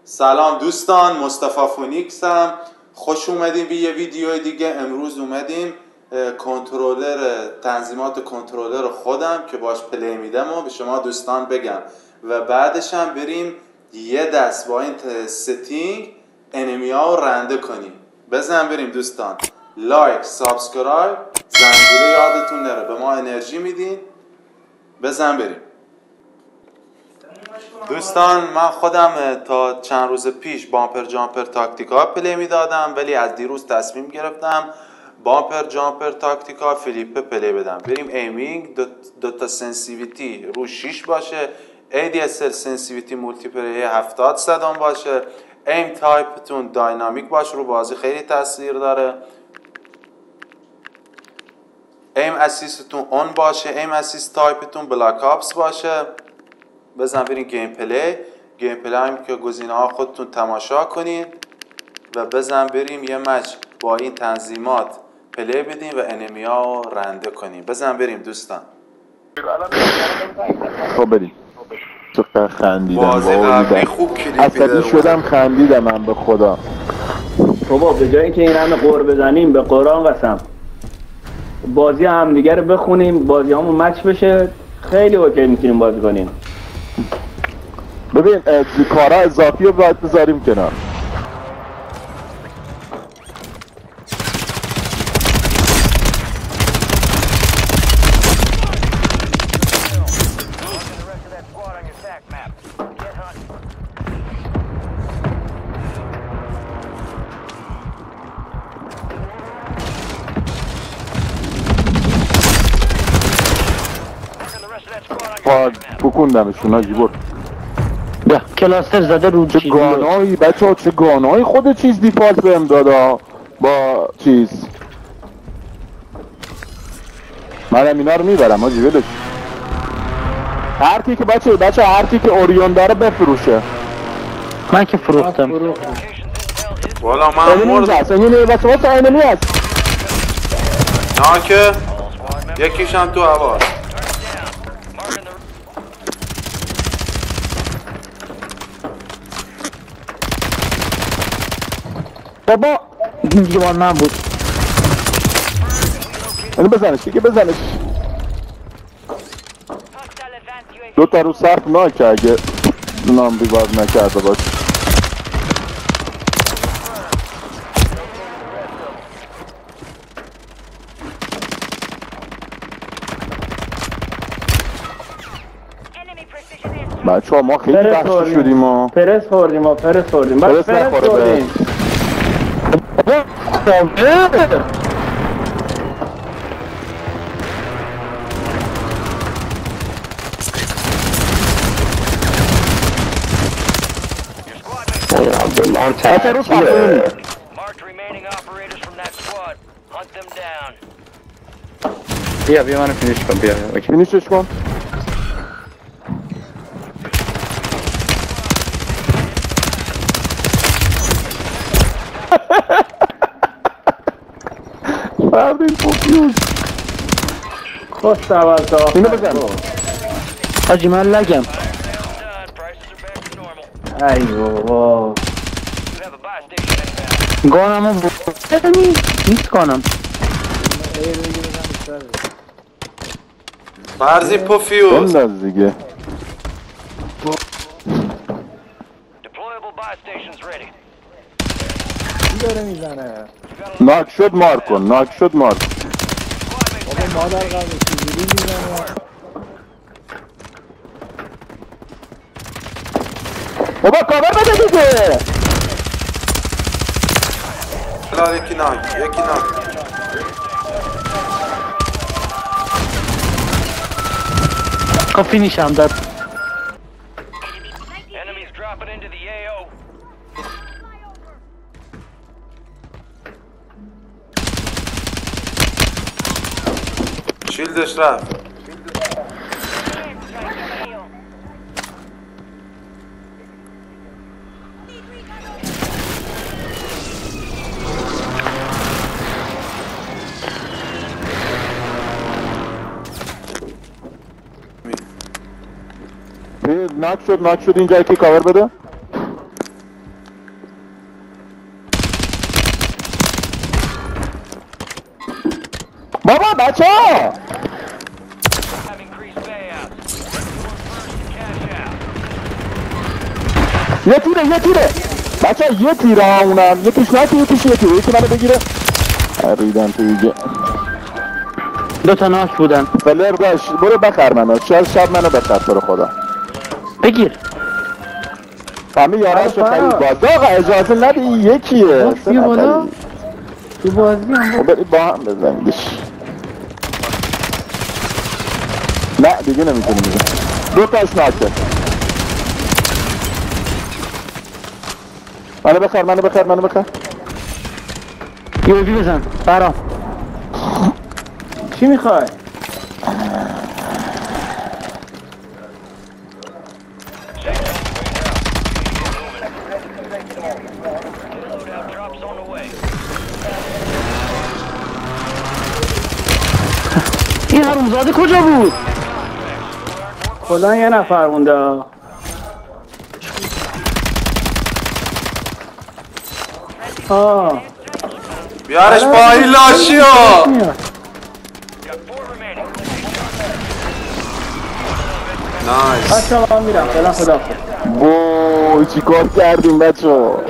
سلام دوستان، مصطفی فونیکس هم. خوش اومدیم به یه ویدیو دیگه. امروز اومدیم کنترلر تنظیمات کنترلر خودم که باش پلی میدم و به شما دوستان بگم و بعدش هم بریم یه دست با این ستینگ انمی ها رو رنده کنیم. بزن بریم دوستان. لایک، سابسکرایب، زنگوله یادتون نره، به ما انرژی میدین. بزن بریم دوستان. من خودم تا چند روز پیش بامپر جامپر تاکتیکا پلی میدادم، ولی از دیروز تصمیم گرفتم بامپر جامپر تاکتیکا فلیپ پلی بدم. بریم ایمینگ دوتا سنسیویتی رو 6 باشه، ADSL سنسیویتی مولتی پلی 70 صدام باشه، ایم تایپتون داینامیک باشه، رو بازی خیلی تاثیر داره. ایم اسیستتون اون باشه، ایم اسیست تایپتون بلاک آپس باشه. بزن بریم گیم پلی هم که گزینه ها خودتون تماشا کنین و بزن بریم یه مچ با این تنظیمات پلی بدیم و انمی ها رنده کنیم. بزن بریم دوستان. خب بریم. چقدر خندیدم بازی قبلی خوب عصبی شدم، خندیدم من به خدا. بابا به جایی که این همه قور بزنیم به قرآن قسم بازی هم دیگه رو بخونیم، بازی همون مچ بشه، خیلی اوکی میتونیم بازی کنیم. ببین کارا اضافی رو باید بذاریم کنار. بکندمشون ها جیبور. بیا کلاستر زده رو چه گانایی بچه ها، چه گانایی خود چیز دیفالت بهم دادا با چیز. منم اینا رو میبرم ها جیبلش. هر کی که بچه هر کی که اوریون داره بفروشه. من که فروختم. والا من مردم. اینه بچه ها ساینمی هست. نه که یکیشم تو هوا. بابا این دیگه من بود. اینو بزنش دیگه، بزنش. دوتا رو صرف ناکه اگه نام ریواز نکرده باش. بچه ها ما خیلی بخشی شدیم ها. پرس خوردیم پرس نخوره. بیا منو فینیش کن. بیا فینیشش کن. فردین پوپیوز خوست اول تا اینو بزن. حاجی من لگم. ای بابا گانمو نیست گانم. فرضی پوفیوز بنداز دیگه. داره میزنه. ناک شد مار کن. بابا مادر قبل چیزی میزنه. بابا کاور بده دیگه. یکی ناک. خب فینیش هم داد. شیلدش رفت. ناک شد اینجا که کاور بده. یه تیره بچه یه تیره ها اونم یکیش نکی یکیش یه تیره یکی منو بگیره ریدم تو ایگه 2 تا ناک بودن. فلر داشت برو بخر منو شب منو بخر تو رو خدا بگیر. همه یاراشو خرید باز آقا اجازه ندی یکیه بیا بالا. تو بازی هم برید با هم بزنیدش نه دیگه نمیتونی بزن 2 تاش ناکه منو بخر یوبی بزن برام. چی میخوای؟ این حرومزاده کجا بود؟ خدا یه نفر مونده. بیارش با این لاشیو. نایس. بچه من میرم فعلا خدا. وای چی کار کردیم بچه